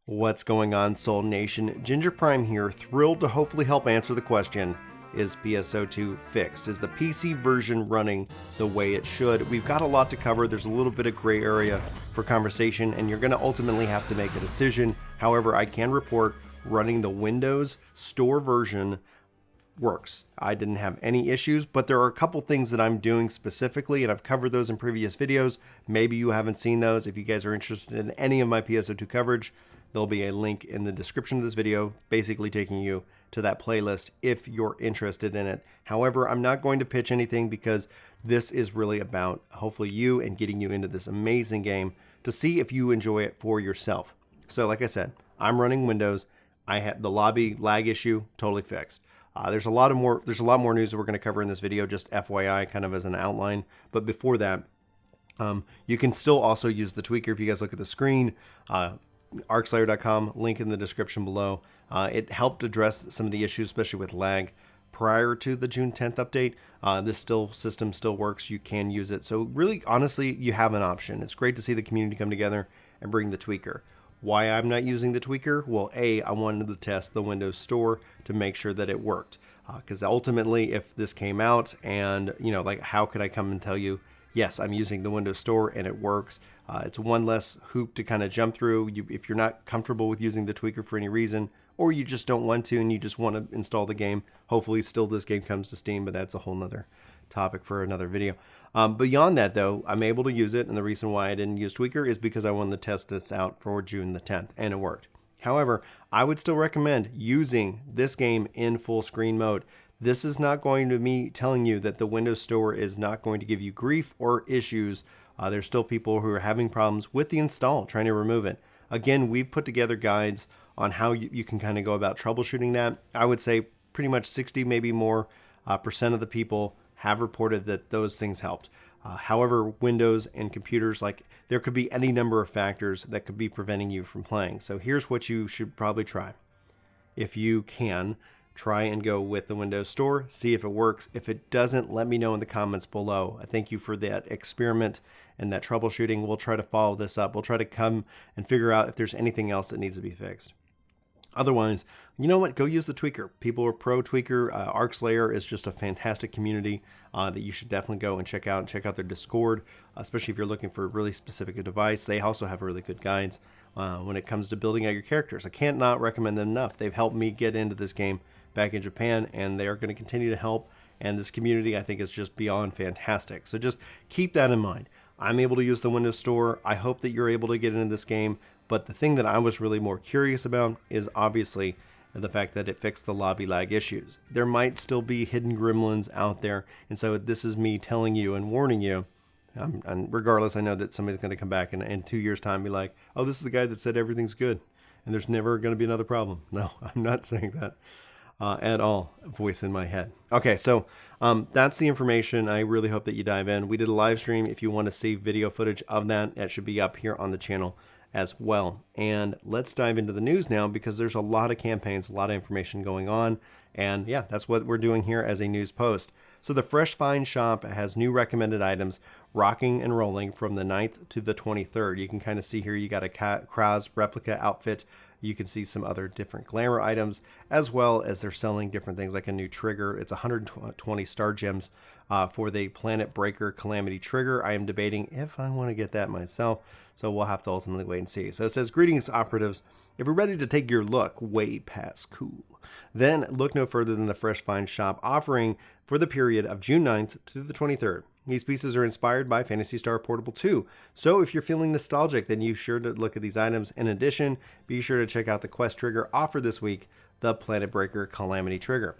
What's going on, Soul Nation? Ginger Prime here, thrilled to hopefully help answer the question, is PSO2 fixed? Is the PC version running the way it should? We've got a lot to cover. There's a little bit of gray area for conversation, and you're going to ultimately have to make a decision. However, I can report running the Windows Store version works. I didn't have any issues, but there are a couple things that I'm doing specifically, and I've covered those in previous videos. Maybe you haven't seen those. If you guys are interested in any of my PSO2 coverage, there'll be a link in the description of this video, basically taking you to that playlist if you're interested in it. However, I'm not going to pitch anything because this is really about hopefully you and getting you into this amazing game to see if you enjoy it for yourself. So like I said, I'm running Windows. I had the lobby lag issue totally fixed. There's a lot more news that we're going to cover in this video, just FYI, kind of as an outline. But before that, you can still also use the tweaker. If you guys look at the screen, Arks-Layer.com, link in the description below. It helped address some of the issues, especially with lag prior to the June 10th update. This system still works. You can use it. So really, honestly, you have an option. It's great to see the community come together and bring the tweaker. Why I'm not using the tweaker? Well, I wanted to test the Windows Store to make sure that it worked. Because ultimately, if this came out and, like, how could I come and tell you, yes, I'm using the Windows Store and it works. It's one less hoop to kind of jump through. If you're not comfortable with using the tweaker for any reason, or you just don't want to and you just want to install the game, hopefully still this game comes to Steam, but that's a whole nother topic for another video. Beyond that though, I'm able to use it, and the reason why I didn't use tweaker is because I wanted to test this out for June the 10th, and it worked. However, I would still recommend using this game in full screen mode. This is not going to me telling you that the Windows Store is not going to give you grief or issues. There's still people who are having problems with the install, trying to remove it. Again, we've put together guides on how you can kind of go about troubleshooting that. I would say pretty much 60, maybe more percent of the people have reported that those things helped. However, Windows and computers, there could be any number of factors that could be preventing you from playing. So here's what you should probably try. If you can, try and go with the Windows Store, see if it works. If it doesn't, let me know in the comments below. I thank you for that experiment and that troubleshooting. We'll try to follow this up. We'll try to come and figure out if there's anything else that needs to be fixed. Otherwise, you know what? Go use the tweaker. People are pro tweaker. Arks-Layer is just a fantastic community that you should definitely go and check out. And check out their Discord, especially if you're looking for a really specific device. They also have really good guides when it comes to building out your characters. I can't not recommend them enough. They've helped me get into this game back in Japan, and they are going to continue to help. And this community, I think, is just beyond fantastic. So just keep that in mind. I'm able to use the Windows Store. I hope that you're able to get into this game. But the thing that I was really more curious about is obviously the fact that it fixed the lobby lag issues. There might still be hidden gremlins out there. And so this is me telling you and warning you. And regardless, I know that somebody's going to come back in 2 years' time and be like, oh, this is the guy that said everything's good and there's never going to be another problem. No, I'm not saying that. At all. Voice in my head. Okay, so that's the information. I really hope that you dive in. We did a live stream. If you want to see video footage of that, it should be up here on the channel as well. And let's dive into the news now, because there's a lot of campaigns, a lot of information going on. And yeah, that's what we're doing here as a news post. So the Fresh Find shop has new recommended items rocking and rolling from the 9th to the 23rd. You can kind of see here, you got a Kraz replica outfit. You can see some other different glamour items, as well as they're selling different things like a new trigger. It's 120 star gems for the Planet Breaker Calamity trigger. I am debating if I want to get that myself, so we'll have to ultimately wait and see. So it says, greetings operatives. If you're ready to take your look way past cool, then look no further than the Fresh Find shop offering for the period of June 9th to the 23rd. These pieces are inspired by Phantasy Star Portable 2, so if you're feeling nostalgic, then you sure to look at these items. In addition, be sure to check out the quest trigger offered this week, the Planet Breaker Calamity trigger.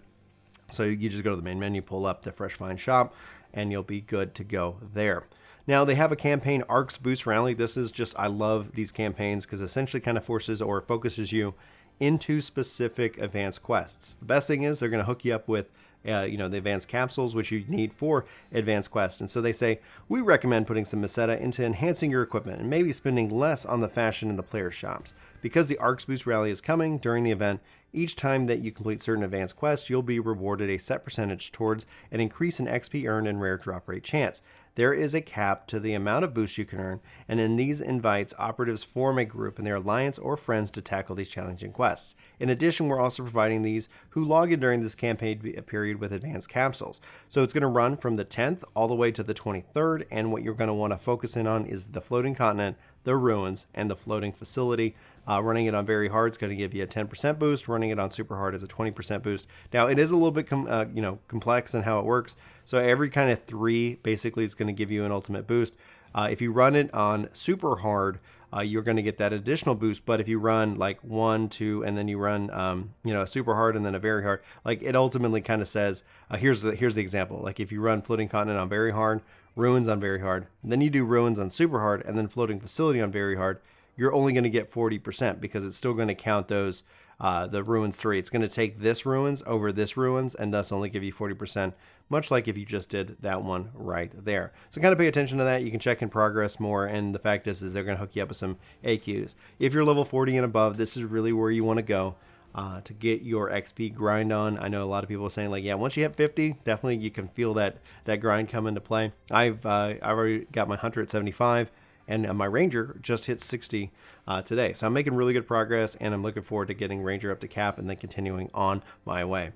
So you just go to the main menu, pull up the Fresh Find shop, and you'll be good to go there. Now, they have a campaign, Arks Boost Rally. This is just, I love these campaigns because essentially kind of forces or focuses you into specific advanced quests. The best thing is they're going to hook you up with the advanced capsules, which you need for advanced quests. And so they say, we recommend putting some Meseta into enhancing your equipment and maybe spending less on the fashion in the player shops. Because the Arks Boost Rally is coming during the event, each time that you complete certain advanced quests, you'll be rewarded a set percentage towards an increase in XP earned and rare drop rate chance. there is a cap to the amount of boosts you can earn, and in these invites, operatives form a group and their alliance or friends to tackle these challenging quests. In addition, we're also providing these who log in during this campaign period with advanced capsules. So it's going to run from the 10th all the way to the 23rd, and what you're going to want to focus in on is the floating continent, the ruins, and the floating facility. Running it on very hard is going to give you a 10% boost. Running it on super hard is a 20% boost. Now, it is a little bit complex in how it works. So every kind of 3 basically is going to give you an ultimate boost. If you run it on super hard, you're going to get that additional boost. But if you run like 1, 2, and then you run a super hard and then a very hard, like it ultimately kind of says, here's the example. Like if you run floating continent on very hard, ruins on very hard, then you do ruins on super hard, and then floating facility on very hard, you're only going to get 40% because it's still going to count those the ruins 3. It's going to take this ruins over this ruins and thus only give you 40%, much like if you just did that one right there. So kind of pay attention to that. You can check in progress more, and the fact is they're going to hook you up with some AQs. If you're level 40 and above, this is really where you want to go to get your XP grind on. I know a lot of people are saying like, yeah, once you hit 50, definitely you can feel that grind come into play. I've already got my hunter at 75. And my Ranger just hit 60 today. So I'm making really good progress, and I'm looking forward to getting Ranger up to cap and then continuing on my way.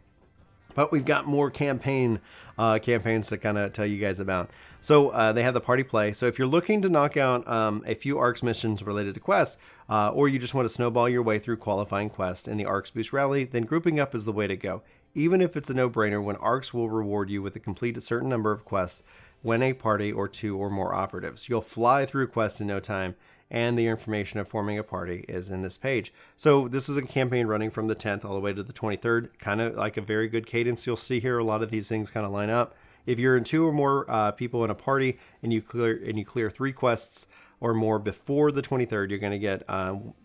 But we've got more campaigns to kind of tell you guys about. So they have the party play. So if you're looking to knock out a few Arks missions related to quest, or you just want to snowball your way through qualifying quest in the Arks Boost Rally, then grouping up is the way to go. Even if it's a no-brainer, when Arks will reward you with a complete a certain number of quests when a party or 2 or more operatives. You'll fly through quests in no time, and the information of forming a party is in this page. So this is a campaign running from the 10th all the way to the 23rd, kind of like a very good cadence. You'll see here a lot of these things kind of line up. If you're in 2 or more people in a party and you clear 3 quests or more before the 23rd, you're going to get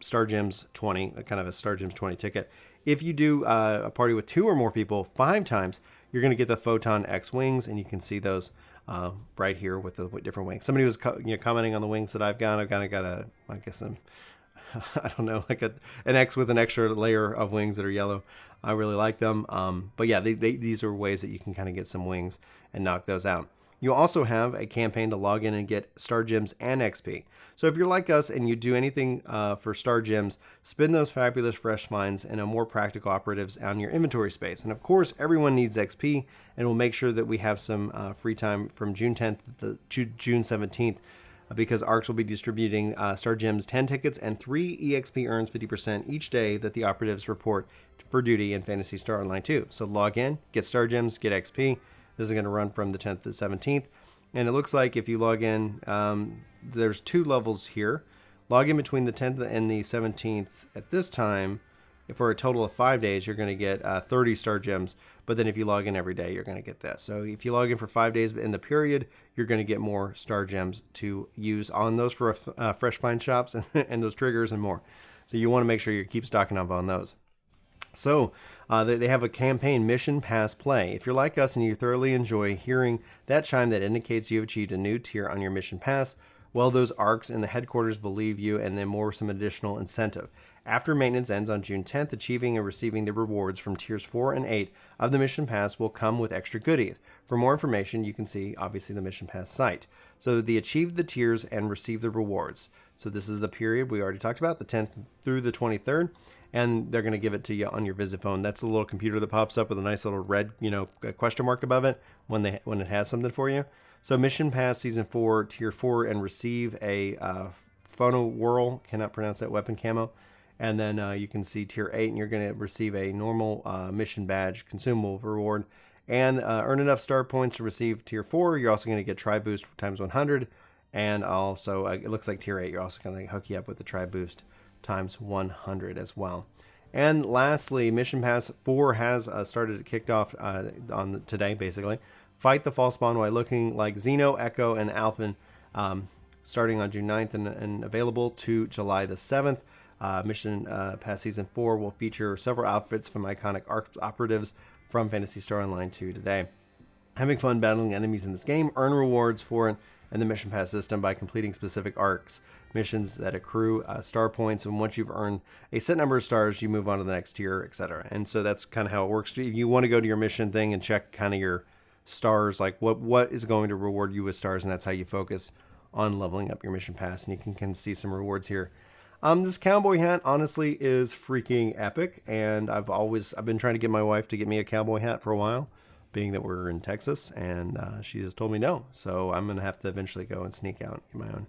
Star Gems 20, kind of a Star Gems 20 ticket. If you do a party with 2 or more people 5 times, you're going to get the Photon X wings, and you can see those right here with the different wings. Somebody was commenting on the wings that I've got. I've kind of got I don't know, like an X with an extra layer of wings that are yellow. I really like them. But yeah, these are ways that you can kind of get some wings and knock those out. You also have a campaign to log in and get Star Gems and XP. So if you're like us and you do anything for Star Gems, spend those fabulous fresh finds and more practical operatives on your inventory space. And of course, everyone needs XP, and we'll make sure that we have some free time from June 10th to June 17th because Arks will be distributing Star Gems 10 tickets and 3 EXP earns 50% each day that the operatives report for duty in Phantasy Star Online 2. So log in, get Star Gems, get XP. This is going to run from the 10th to the 17th. And it looks like if you log in, there's 2 levels here. Log in between the 10th and the 17th at this time. For a total of 5 days, you're going to get 30 Star Gems. But then if you log in every day, you're going to get this. So if you log in for 5 days in the period, you're going to get more Star Gems to use on those for fresh find shops and those triggers and more. So you want to make sure you keep stocking up on those. So they have a campaign mission pass play. If you're like us and you thoroughly enjoy hearing that chime that indicates you've achieved a new tier on your mission pass, well, those Arks in the headquarters believe you, and then some additional incentive. After maintenance ends on June 10th, achieving and receiving the rewards from tiers 4 and 8 of the mission pass will come with extra goodies. For more information, you can see obviously the mission pass site. So they achieved the tiers and received the rewards. So this is the period we already talked about, the 10th through the 23rd. And they're going to give it to you on your visit phone. That's a little computer that pops up with a nice little red, question mark above it when it has something for you. So Mission Pass Season 4, Tier 4, and receive a Phono Whirl, cannot pronounce that, weapon camo. And then you can see Tier 8, and you're going to receive a normal mission badge consumable reward. And earn enough star points to receive Tier 4. You're also going to get Tri Boost times 100. And also, it looks like Tier 8, you're also going to hook you up with the Tri Boost times 100 as well. And lastly, Mission Pass 4 has kicked off on today, basically. Fight the false spawn while looking like Xeno, Echo, and Alphen, starting on June 9th and available to July the 7th. Mission Pass Season 4 will feature several outfits from iconic Arks operatives from Phantasy Star Online 2 today. Having fun battling enemies in this game, earn rewards for it and the Mission Pass system by completing specific Arks missions that accrue star points, and once you've earned a set number of stars, you move on to the next tier, etc. And so that's kind of how it works. If you want to go to your mission thing and check kind of your stars, like what is going to reward you with stars, and that's how you focus on leveling up your mission pass. And you can see some rewards here. This cowboy hat honestly is freaking epic, and I've been trying to get my wife to get me a cowboy hat for a while, being that we're in Texas, and she just told me no. So I'm gonna have to eventually go and sneak out and get my own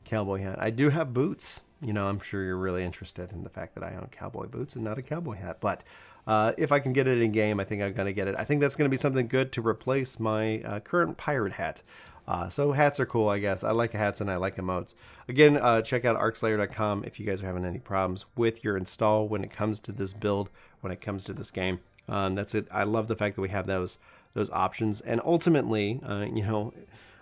cowboy hat. I do have boots. You know, I'm sure you're really interested in the fact that I own cowboy boots and not a cowboy hat. But if I can get it in game, I think I'm gonna get it. I think that's gonna be something good to replace my current pirate hat. So hats are cool, I guess. I like hats and I like emotes. Again, check out Arks-Layer.com if you guys are having any problems with your install when it comes to this build, when it comes to this game. That's it. I love the fact that we have those options. And ultimately, you know,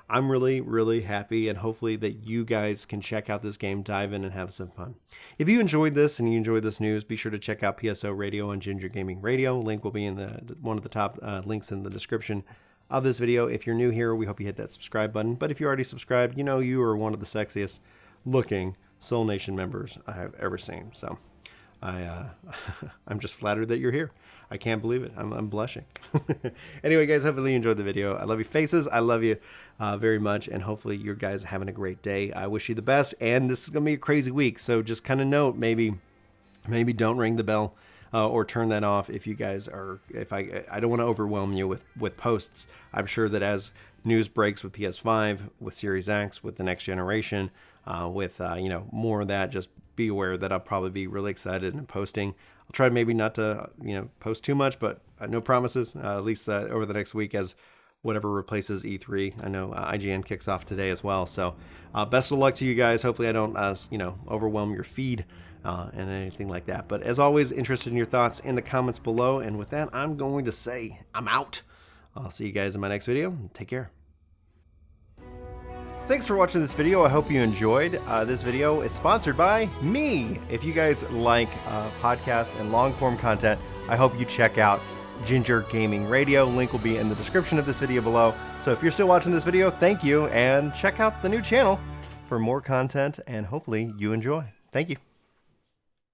I'm really, really happy, and hopefully that you guys can check out this game, dive in, and have some fun. If you enjoyed this and you enjoyed this news, be sure to check out PSO Radio and Ginger Gaming Radio. Link will be in one of the top links in the description of this video. If you're new here, we hope you hit that subscribe button. But if you're already subscribed, you know you are one of the sexiest looking Soul Nation members I have ever seen. So I'm just flattered that you're here. I can't believe it. I'm blushing. Anyway, guys, hopefully you enjoyed the video. I love you faces. I love you very much. And hopefully you guys are having a great day. I wish you the best. And this is going to be a crazy week. So just kind of note, maybe don't ring the bell. Or turn that off if you guys are, I don't want to overwhelm you with posts. I'm sure that as news breaks with PS5, with Series X, with the next generation, with you know, more of that, just be aware that I'll probably be really excited and posting. I'll try maybe not to, you know, post too much, but no promises, at least over the next week as whatever replaces E3. I know IGN kicks off today as well. So best of luck to you guys. Hopefully I don't, you know, overwhelm your feed and anything like that. But as always, interested in your thoughts in the comments below. And with that, I'm going to say I'm out. I'll see you guys in my next video. Take care. Thanks for watching this video. I hope you enjoyed. This video is sponsored by me. If you guys like podcast and long form content, I hope you check out Ginger Gaming Radio. Link will be in the description of this video below. So if you're still watching this video, thank you, and check out the new channel for more content, and hopefully you enjoy. Thank you.